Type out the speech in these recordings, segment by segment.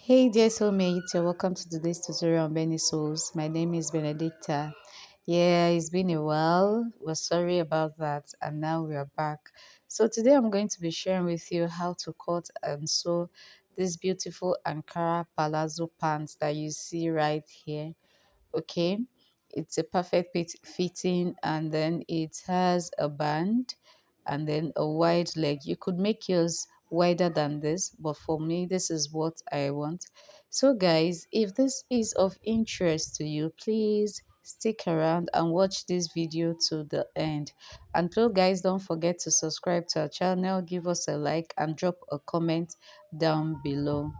Hey dear soulmates, you're welcome to today's tutorial on many souls. My name is Benedicta. Yeah, it's been a while. We're sorry about that, and now we are back. So today I'm going to be sharing with you how to cut and sew this beautiful Ankara Palazzo pants that you see right here. Okay, it's a perfect fitting, and then it has a band and then a wide leg. You could make yours wider than this, but for me this is what I want. So guys, if this is of interest to you, please stick around and watch this video to the end. And please guys, don't forget to subscribe to our channel, give us a like and drop a comment down below.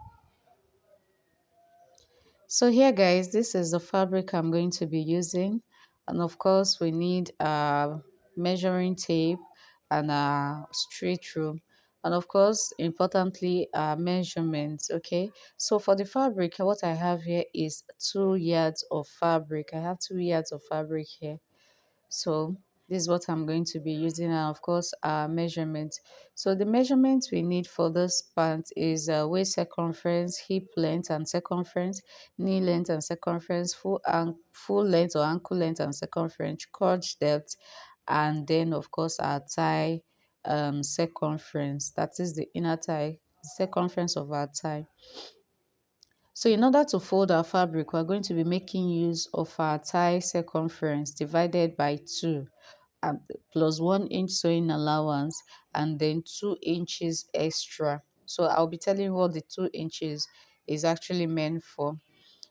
So here guys, this is the fabric I'm going to be using, and of course we need a measuring tape and a straight rule, and of course importantly measurements. Okay, so for the fabric, what I have here is 2 yards of fabric. I have 2 yards of fabric here. So this is what I'm going to be using, and of course our measurements. So the measurements we need for this pant is waist circumference, hip length and circumference, knee length and circumference, full length or ankle length and circumference, crotch depth, and then of course our thigh circumference. That is the inner thigh, circumference of our thigh. So in order to fold our fabric, we're going to be making use of our thigh circumference divided by 2 and plus 1 inch sewing allowance and then 2 inches extra. So I'll be telling you what the 2 inches is actually meant for.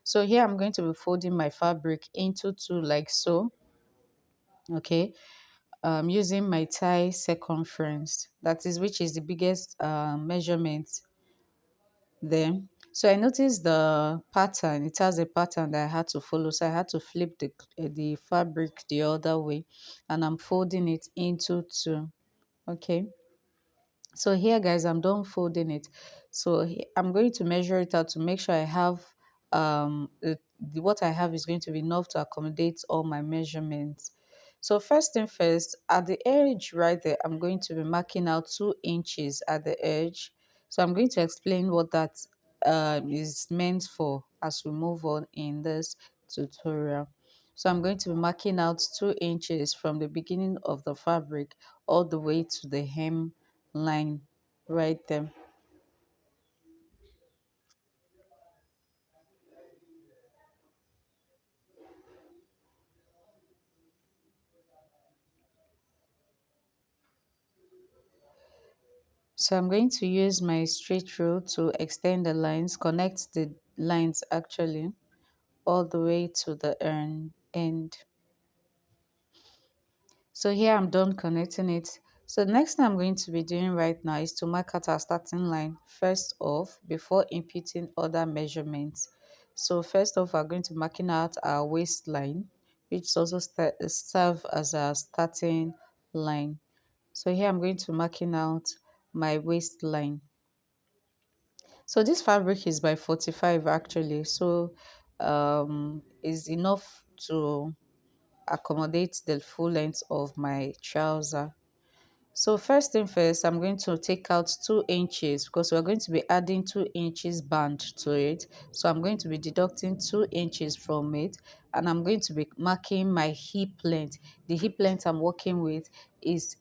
So here I'm going to be folding my fabric into two like so. Okay, using my thigh circumference, that is, which is the biggest measurement there. So I noticed the pattern. It has a pattern that I had to follow. So I had to flip the fabric the other way, and I'm folding it into two. Okay. So here guys, I'm done folding it. So I'm going to measure it out to make sure I have what I have is going to be enough to accommodate all my measurements. So first thing first, at the edge right there, I'm going to be marking out 2 inches at the edge. So I'm going to explain what that is meant for as we move on in this tutorial. So I'm going to be marking out 2 inches from the beginning of the fabric all the way to the hem line right there. So I'm going to use my straight rule to extend the lines, connect the lines actually all the way to the end. So here I'm done connecting it. So the next thing I'm going to be doing right now is to mark out our starting line first off before inputting other measurements. So first off, we're going to marking out our waistline, which also serve as our starting line. So here I'm going to marking out my waistline. So this fabric is by 45 actually. So is enough to accommodate the full length of my trouser. So first thing first, I'm going to take out 2 inches because we're going to be adding 2 inches band to it. So I'm going to be deducting 2 inches from it, and I'm going to be marking my hip length. The hip length I'm working with is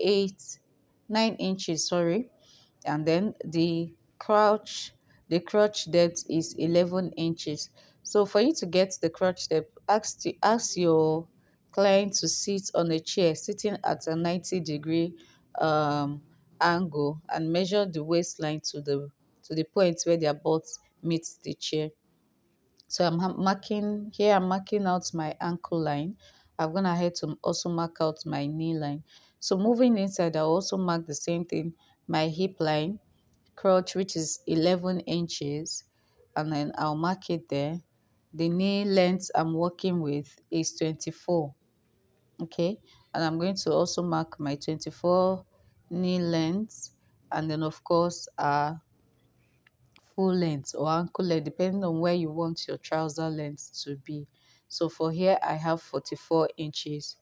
9 inches, sorry, and then the crotch depth is 11 inches. So for you to get the crotch depth, ask your client to sit on a chair sitting at a 90-degree um angle and measure the waistline to the point where their butt meets the chair. So I'm marking out my ankle line. I've gone ahead to also mark out my knee line. So moving inside, I'll also mark the same thing, my hip line, crotch, which is 11 inches, and then I'll mark it there. The knee length I'm working with is 24. Okay, and I'm going to also mark my 24 knee length, and then of course full length or ankle length, depending on where you want your trouser length to be. So for here I have 44 inches.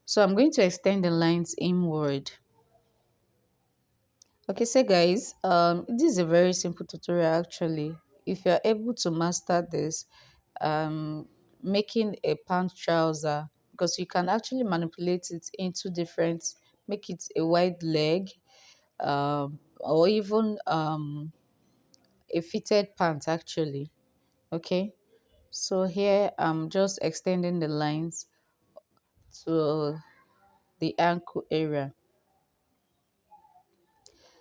So I'm going to extend the lines inward. Okay, so guys, this is a very simple tutorial actually. if you're able to master this, um making a pant trouser, because you can actually manipulate it into different, make it a wide leg, or even a fitted pant actually. Okay, so here I'm just extending the lines to the ankle area.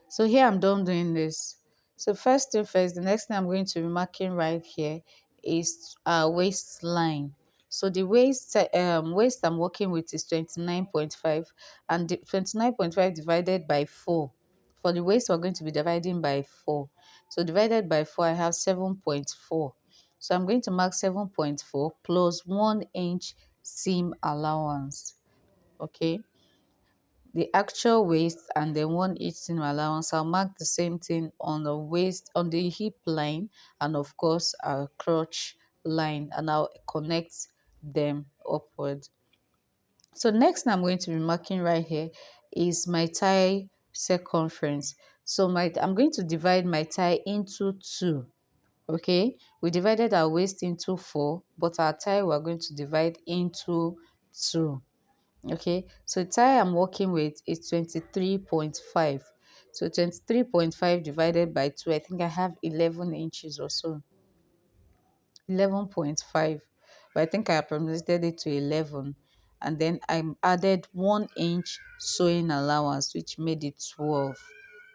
So here I'm done doing this. So first thing first, the next thing I'm going to be marking right here is our waistline. So the waist I'm working with is 29.5, and the 29.5 divided by 4. For the waist, we're going to be dividing by 4. So divided by 4, I have 7.4. So I'm going to mark 7.4 plus 1 inch seam allowance. Okay, the actual waist and then 1 inch allowance. I'll mark the same thing on the waist, on the hip line, and of course our crotch line, and I'll connect them upward. So next I'm going to be marking right here is my thigh circumference. So I'm going to divide my thigh into two. Okay, we divided our waist into four, but our thigh we're going to divide into two. Okay, so the tie I'm working with is 23.5. So 23.5 divided by 2, I think I have 11 inches or so. 11.5, but I think I approximated it to 11, and then I added 1 inch sewing allowance, which made it 12.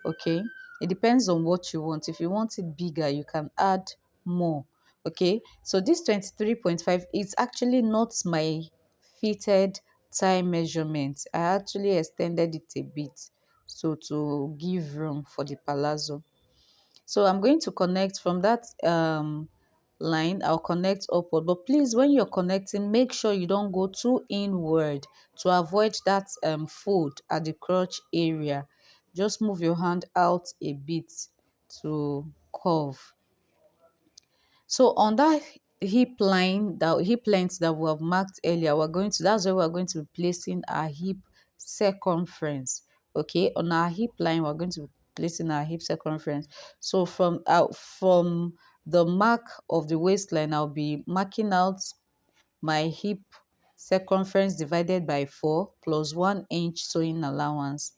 Okay, it depends on what you want. If you want it bigger, you can add more. Okay, so this 23.5 is actually not my fitted tie measurement. I actually extended it a bit so to give room for the palazzo. So I'm going to connect from that line. I'll connect upward, but please, when you're connecting, make sure you don't go too inward to avoid that fold at the crotch area. Just move your hand out a bit to curve. So on that hip length that we have marked earlier, that's where we're going to be placing our hip circumference. Okay, on our hip line, we're going to be placing our hip circumference. So from the mark of the waistline, I'll be marking out my hip circumference divided by 4 plus 1 inch sewing allowance.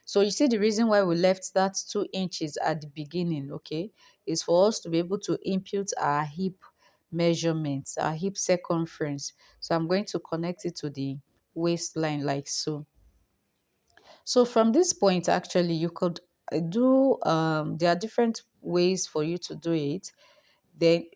So you see the reason why we left that 2 inches at the beginning, okay, is for us to be able to impute our hip measurements, our hip circumference. So I'm going to connect it to the waistline like so. So from this point, actually, you could there are different ways for you to do it. Then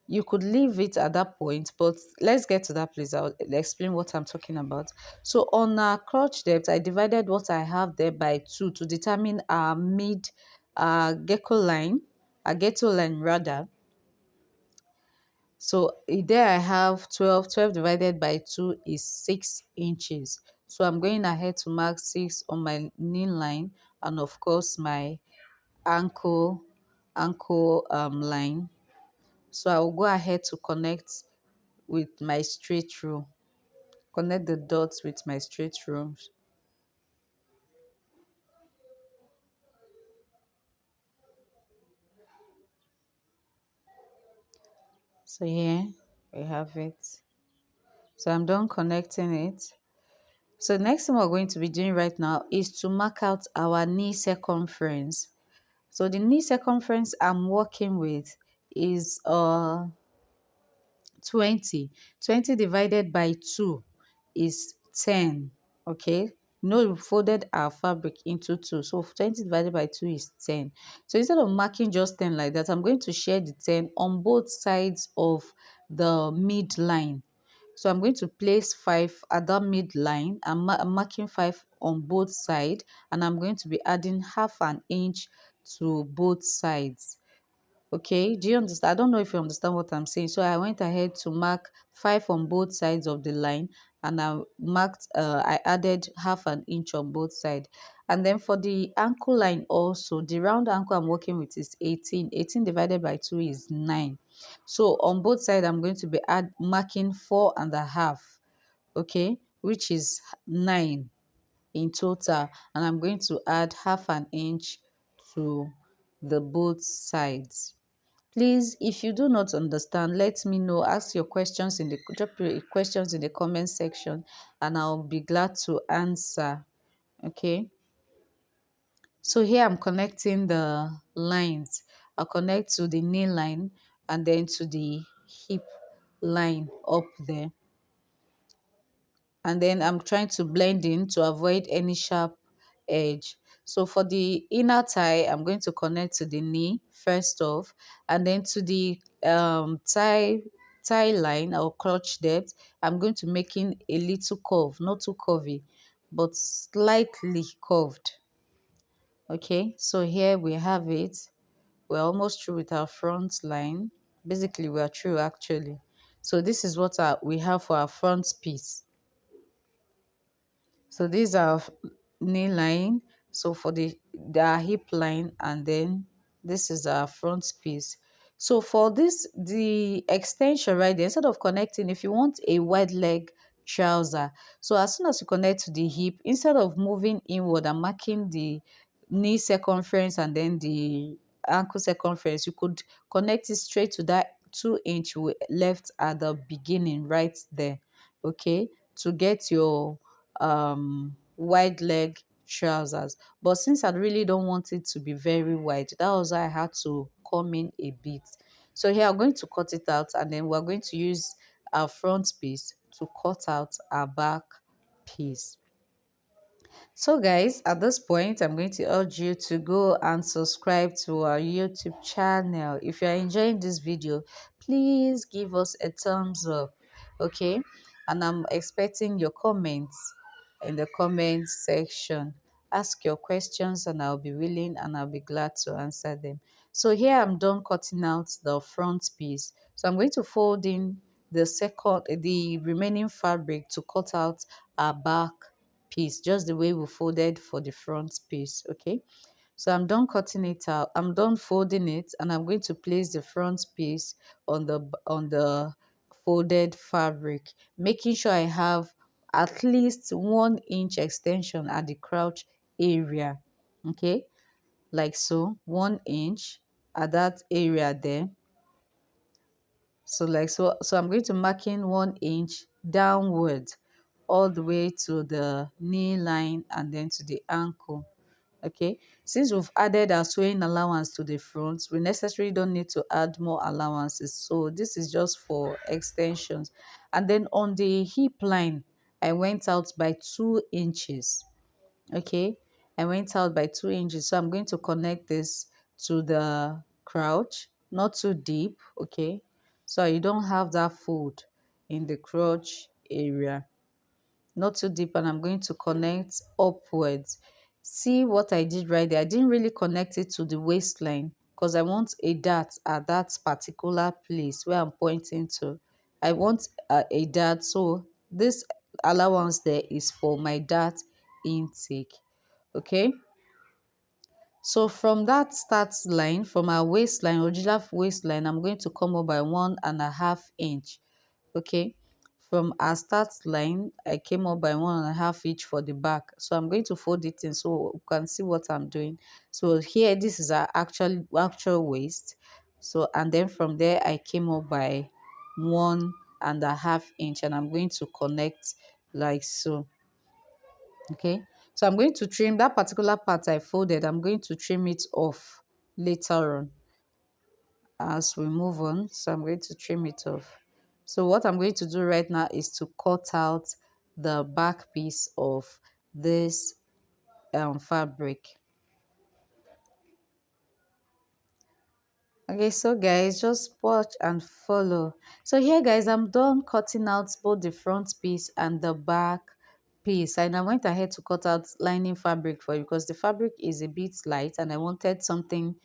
you could leave it at that point, but let's get to that place. I'll explain what I'm talking about. So on our crotch depth, I divided what I have there by 2 to determine our mid ghetto line rather. So there I have 12 divided by 2 is 6 inches. So I'm going ahead to mark 6 on my knee line, and of course my ankle line. So I will go ahead to connect with my straight rule. Connect the dots with my straight rules. So here we have it. So I'm done connecting it. So the next thing we're going to be doing right now is to mark out our knee circumference. So the knee circumference I'm working with is 20. 20 divided by 2 is 10. Okay. No, we folded our fabric into 2. So 20 divided by 2 is 10. So instead of marking just 10 like that, I'm going to share the 10 on both sides of the midline. So I'm going to place 5 at that midline. I'm marking 5 on both sides, and I'm going to be adding half an inch to both sides. Okay, do you understand? I don't know if you understand what I'm saying. So I went ahead to mark 5 on both sides of the line, and I added half an inch on both sides. And then for the ankle line also, the round ankle I'm working with is 18. 18 divided by 2 is 9. So on both sides, I'm going to be marking 4.5, okay, which is 9 in total. And I'm going to add half an inch to the both sides. Please, if you do not understand, let me know. Ask your questions in the drop your questions in the comment section, and I'll be glad to answer. Okay. So here I'm connecting the lines. I'll connect to the knee line and then to the hip line up there. And then I'm trying to blend in to avoid any sharp edge. So for the inner thigh, I'm going to connect to the knee first off, and then to the thigh line or crotch depth, I'm going to making a little curve, not too curvy, but slightly curved. Okay, so here we have it. We're almost through with our front line. Basically, we are through actually. So this is what we have for our front piece. So these are knee line. So for the hip line, and then this is our front piece. So for this, the extension right there, instead of connecting, if you want a wide leg trouser, so as soon as you connect to the hip, instead of moving inward and marking the knee circumference and then the ankle circumference, you could connect it straight to that 2 inch left at the beginning right there. Okay, to get your wide leg trousers. But since I really don't want it to be very wide, that was why I had to come in a bit. So here I'm going to cut it out, and then we're going to use our front piece to cut out our back piece. So guys, at this point, I'm going to urge you to go and subscribe to our YouTube channel. If you're enjoying this video, please give us a thumbs up, okay? And I'm expecting your comments in the comment section. Ask your questions and I'll be willing and I'll be glad to answer them. So here I'm done cutting out the front piece. So I'm going to fold in the remaining fabric to cut out our back piece, just the way we folded for the front piece. Okay, so I'm done cutting it out, I'm done folding it, and I'm going to place the front piece on the folded fabric, making sure I have at least 1 inch extension at the crotch area. Okay, like so, 1 inch at that area there. So like so I'm going to mark in 1 inch downwards all the way to the knee line and then to the ankle. Okay, since we've added our sewing allowance to the front, we necessarily don't need to add more allowances, so this is just for extensions. And then on the hip line, I went out by 2 inches. Okay, I went out by 2 inches, so I'm going to connect this to the crotch, not too deep. Okay, so you don't have that fold in the crotch area, not too deep, and I'm going to connect upwards. See what I did right there? I didn't really connect it to the waistline because I want a dart at that particular place where I'm pointing to. I want a dart, so this allowance there is for my dart intake. Okay, so from that start line, from our waistline, original waistline, I'm going to come up by 1.5 inch. Okay, from our start line, I came up by 1.5 inch for the back, so I'm going to fold it in so you can see what I'm doing. So here, this is our actual waist. So and then from there I came up by 1.5 inch, and I'm going to connect like so. Okay, so I'm going to trim that particular part I folded. I'm going to trim it off later on as we move on. So I'm going to trim it off. So what I'm going to do right now is to cut out the back piece of this fabric. Okay, so guys, just watch and follow. So here guys, I'm done cutting out both the front piece and the back piece, and I went ahead to cut out lining fabric for you because the fabric is a bit light and I wanted something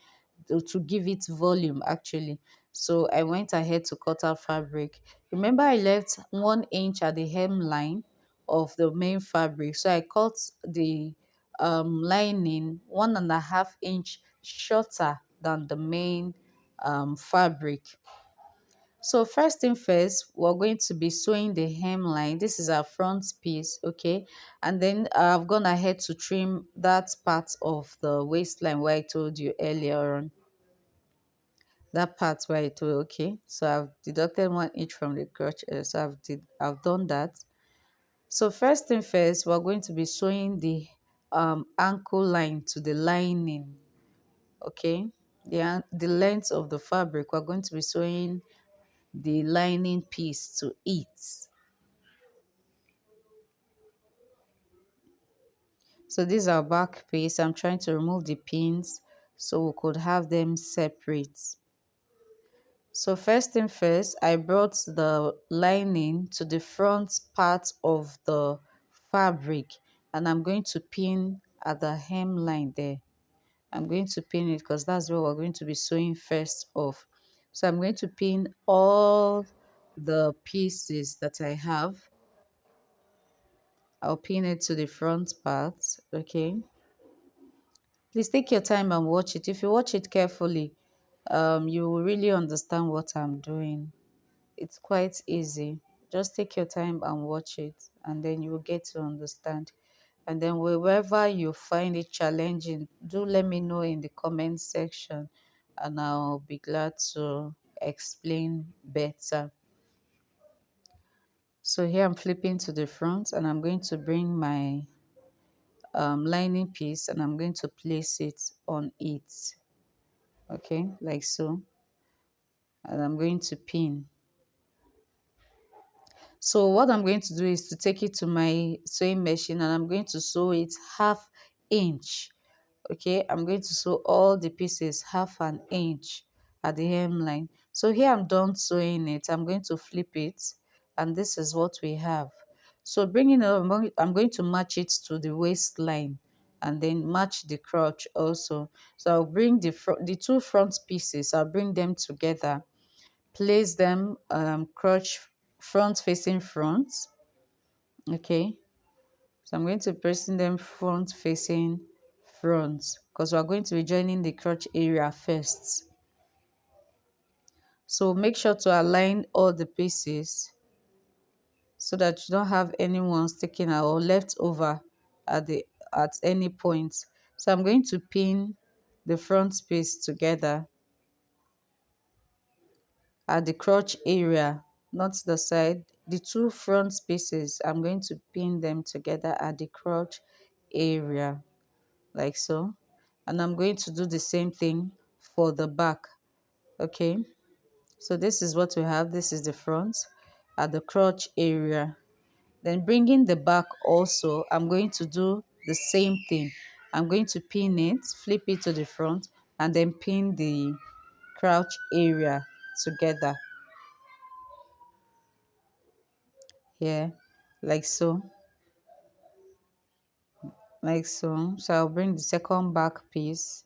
to give it volume actually. So I went ahead to cut out fabric. Remember, I left 1 inch at the hemline of the main fabric, so I cut the lining 1.5 inch shorter than the main fabric. So first thing first, we're going to be sewing the hemline. This is our front piece, okay? And then I've gone ahead to trim that part of the waistline where I told you earlier on. that part where it will okay. So I've deducted 1 inch from the crotch. So I've done that. So first thing first, we're going to be sewing the ankle line to the lining. Okay, the length of the fabric, we're going to be sewing the lining piece to it. So this is our back piece. I'm trying to remove the pins so we could have them separate. So first thing first, I brought the lining to the front part of the fabric, and I'm going to pin at the hemline there. I'm going to pin it because that's what we're going to be sewing first off. So I'm going to pin all the pieces that I have. I'll pin it to the front part, okay? Please take your time and watch it. If you watch it carefully, you will really understand what I'm doing. It's quite easy. Just take your time and watch it, and then you will get to understand. And then wherever you find it challenging, do let me know in the comment section, and I'll be glad to explain better. So here I'm flipping to the front, and I'm going to bring my lining piece, and I'm going to place it on it. Okay, like so. And I'm going to pin. So what I'm going to do is to take it to my sewing machine, and I'm going to sew it 1/2 inch. Okay, I'm going to sew all the pieces 1/2 inch at the hemline. So here I'm done sewing it. I'm going to flip it, and this is what we have. So bringing it, I'm going to match it to the waistline, and then match the crotch also. So I'll bring the two front pieces, I'll bring them together, place them crotch front facing front. Okay, so I'm going to person them front facing front because we're going to be joining the crotch area first. So make sure to align all the pieces so that you don't have anyone sticking out or left over at any point. So I'm going to pin the front piece together at the crotch area, not the side. The two front pieces, I'm going to pin them together at the crotch area, like so. And I'm going to do the same thing for the back. Okay, so this is what we have. This is the front at the crotch area. Then bringing the back also, I'm going to do the same thing. I'm going to pin it, flip it to the front, and then pin the crotch area together here, like so, like so. So I'll bring the second back piece,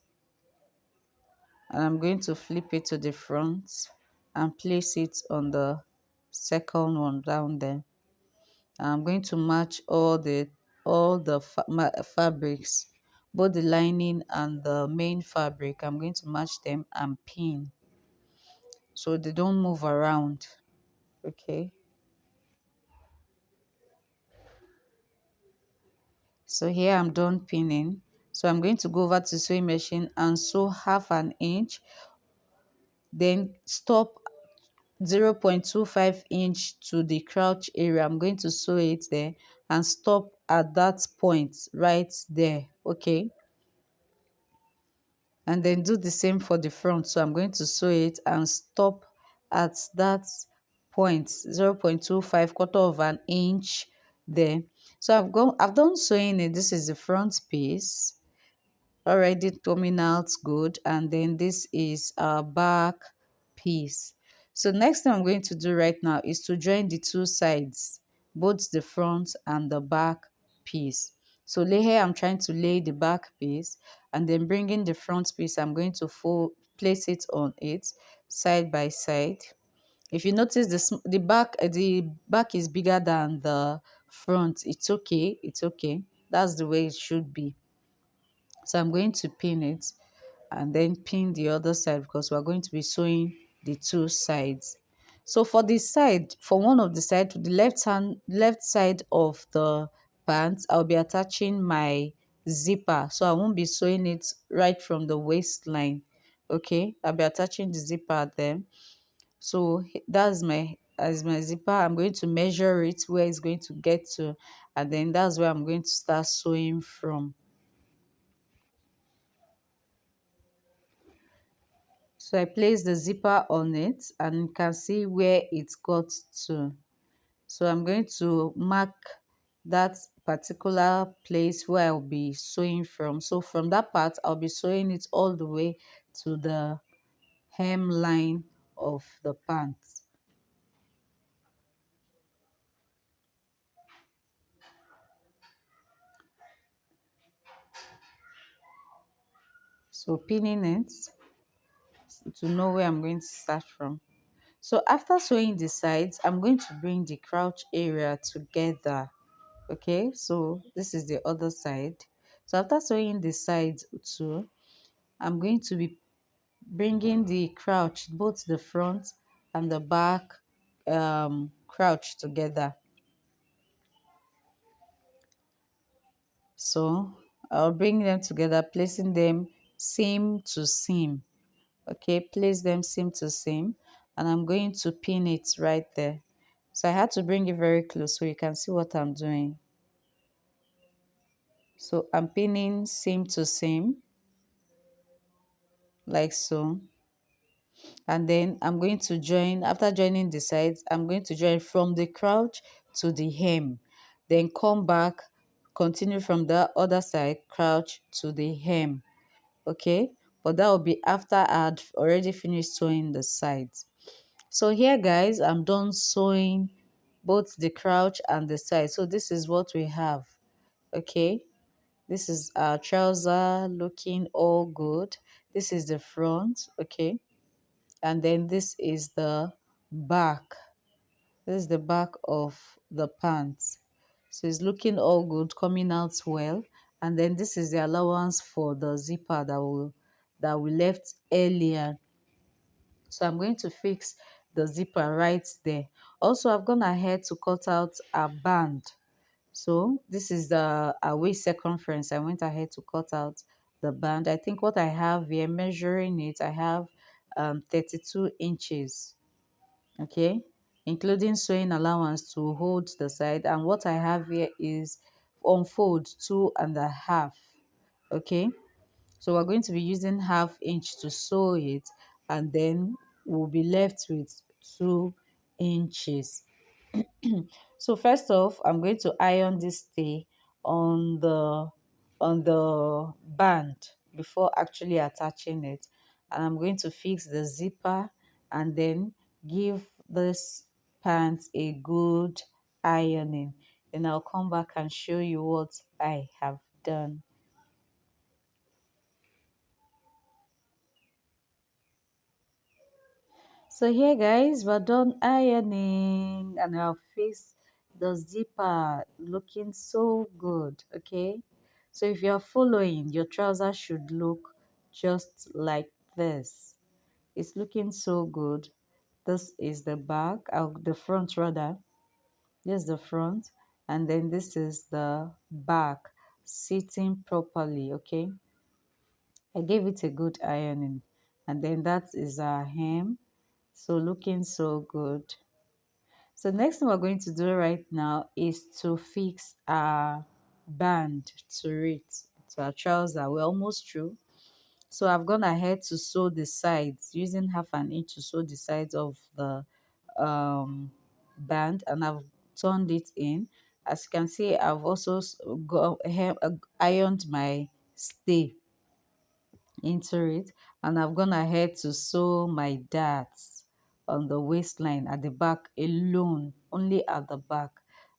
and I'm going to flip it to the front and place it on the second one down there. And I'm going to match all the fabrics, both the lining and the main fabric. I'm going to match them and pin so they don't move around. Okay, so here I'm done pinning. So I'm going to go over to sewing machine and sew 1/2 inch, then stop 0.25 inch to the crotch area. I'm going to sew it there and stop at that point right there. Okay, and then do the same for the front. So I'm going to sew it and stop at that point, 0.25, quarter of an inch there. So I've done sewing it. This is the front piece already coming out good, and then this is our back piece. So next thing I'm going to do right now is to join the two sides, both the front and the back piece. So here I'm trying to lay the back piece, and then bringing the front piece, I'm going to place it on it side by side. If you notice the back is bigger than the front, it's okay, it's okay. That's the way it should be. So I'm going to pin it and then pin the other side because we're going to be sewing the two sides. So for one of the side, to the left side of the pants, I'll be attaching my zipper. So I won't be sewing it right from the waistline. Okay, I'll be attaching the zipper at them. So that's my as my zipper. I'm going to measure it where it's going to get to, and then that's where I'm going to start sewing from. So I place the zipper on it, and you can see where it got to. So I'm going to mark that particular place where I'll be sewing from. So from that part, I'll be sewing it all the way to the hemline of the pants. So pinning it to know where I'm going to start from. So after sewing the sides, I'm going to bring the crotch area together. Okay, so this is the other side. So after sewing the sides too, I'm going to be bringing the crouch, both the front and the back crouch together. So I'll bring them together, placing them seam to seam. Okay, place them seam to seam, and I'm going to pin it right there. So I had to bring it very close so you can see what I'm doing. So I'm pinning seam to seam like so, and then I'm going to join. After joining the sides, I'm going to join from the crouch to the hem, then come back, continue from the other side, crouch to the hem. Okay, but that will be after I'd already finished sewing the sides. So here guys, I'm done sewing both the crouch and the side. So this is what we have. Okay, this is our trouser looking all good. This is the front. Okay, and then this is the back. This is the back of the pants. So it's looking all good, coming out well. And then this is the allowance for the zipper that we left earlier. So I'm going to fix the zipper right there. Also, I've gone ahead to cut out a band. So this is the waist circumference. I went ahead to cut out the band. I think what I have here, measuring it, I have 32 inches. Okay, including sewing allowance to hold the side. And what I have here is unfold 2.5. Okay, so we're going to be using 1/2 inch to sew it, and then we'll be left with 2 inches. So first off, I'm going to iron this stay on the band before actually attaching it, and I'm going to fix the zipper and then give this pants a good ironing. Then I'll come back and show you what I have done. So here guys, we're done ironing and our face, the zipper looking so good. Okay, so if you're following, your trouser should look just like this. It's looking so good. This is the back, the front rather. This is the front, and then this is the back, sitting properly. Okay, I gave it a good ironing, and then that is our hem. So looking so good. So next thing we're going to do right now is to fix our band to it, to our trouser. We're almost through. So I've gone ahead to sew the sides using 1/2 inch to sew the sides of the band, and I've turned it in. As you can see, I've also ironed my stay into it, and I've gone ahead to sew my darts on the waistline at the back alone, only at the back.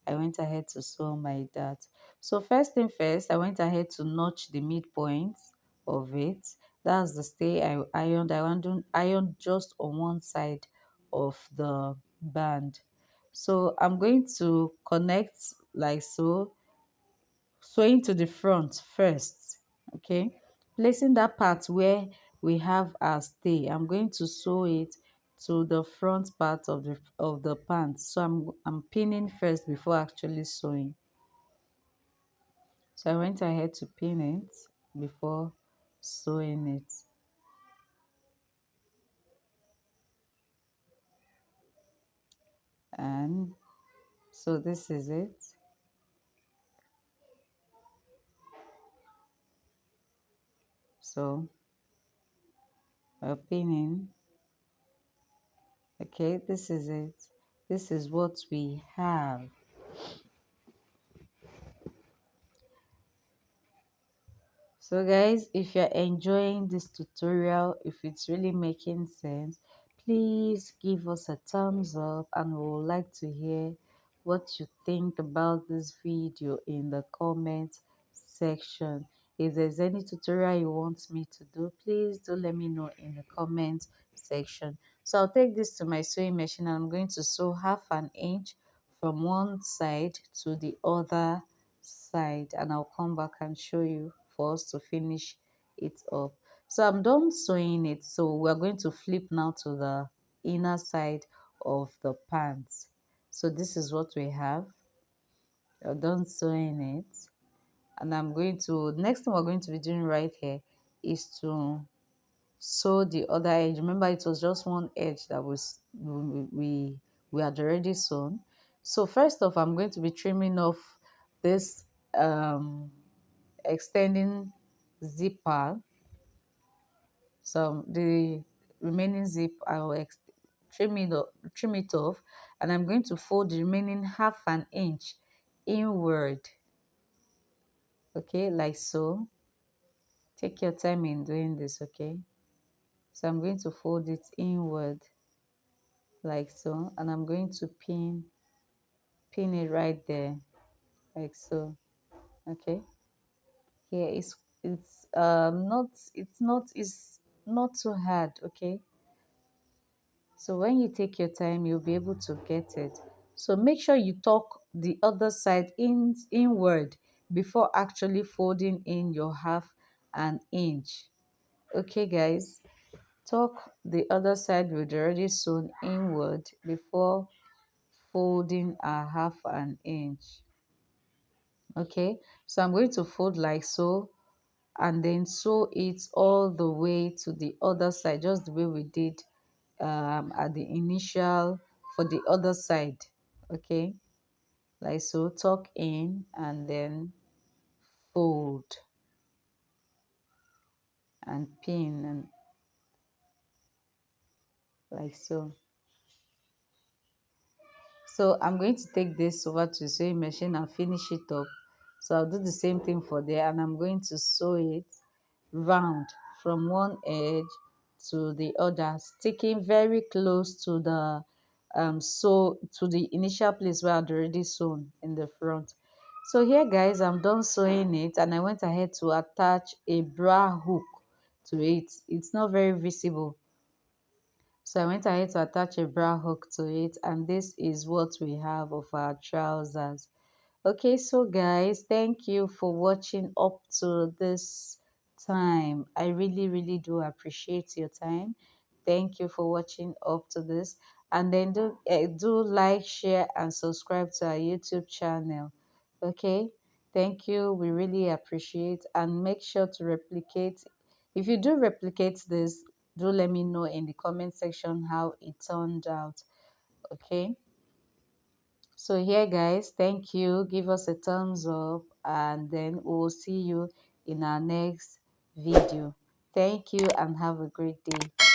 I went ahead to sew my darts. So first thing first, I went ahead to notch the midpoints of it. That's the stay I ironed. I ironed just on one side of the band. So I'm going to connect like so, sewing to the front first. Okay, placing that part where we have our stay, I'm going to sew it to the front part of the pants. So I'm pinning first before actually sewing. So I went ahead to pin it before sewing it. And so this is it. So we're pinning. Okay, this is it. This is what we have. So guys, if you're enjoying this tutorial, if it's really making sense, please give us a thumbs up, and we would like to hear what you think about this video in the comment section. If there's any tutorial you want me to do, please do let me know in the comment section. So I'll take this to my sewing machine, and I'm going to sew half an inch from one side to the other side, and I'll come back and show you for us to finish it up. So I'm done sewing it, so we're going to flip now to the inner side of the pants. So this is what we have. We're done sewing it, and I'm going to, next thing we're going to be doing right here is to sew the other edge. Remember, it was just one edge that was we had already sewn. So first off, I'm going to be trimming off this extending zipper. So the remaining zip, trim it off, and I'm going to fold the remaining half an inch inward. Okay, like so. Take your time in doing this, okay? So I'm going to fold it inward like so, and I'm going to pin it right there like so. Okay, here it's not too hard. Okay, so when you take your time, you'll be able to get it. So make sure you tuck the other side inward before actually folding in your half an inch. Okay guys, tuck the other side with already sewn inward before folding a half an inch. Okay, so I'm going to fold like so, and then sew it all the way to the other side, just the way we did at the initial for the other side. Okay, like so, tuck in and then fold and pin, and like so. So I'm going to take this over to the sewing machine and finish it up. So I'll do the same thing for there, and I'm going to sew it round from one edge to the other, sticking very close to the to the initial place where I'd already sewn in the front. So here guys, I'm done sewing it, and I went ahead to attach a bra hook to it. It's not very visible, so I went ahead to attach a bra hook to it, and this is what we have of our trousers. Okay, so guys, thank you for watching up to this time. I really do appreciate your time. Thank you for watching up to this, and then do like, share, and subscribe to our YouTube channel. Okay, thank you. We really appreciate, and make sure to replicate. If you do replicate this, do let me know in the comment section how it turned out. Okay, so here guys, thank you. Give us a thumbs up, and then we will see you in our next video. Thank you and have a great day.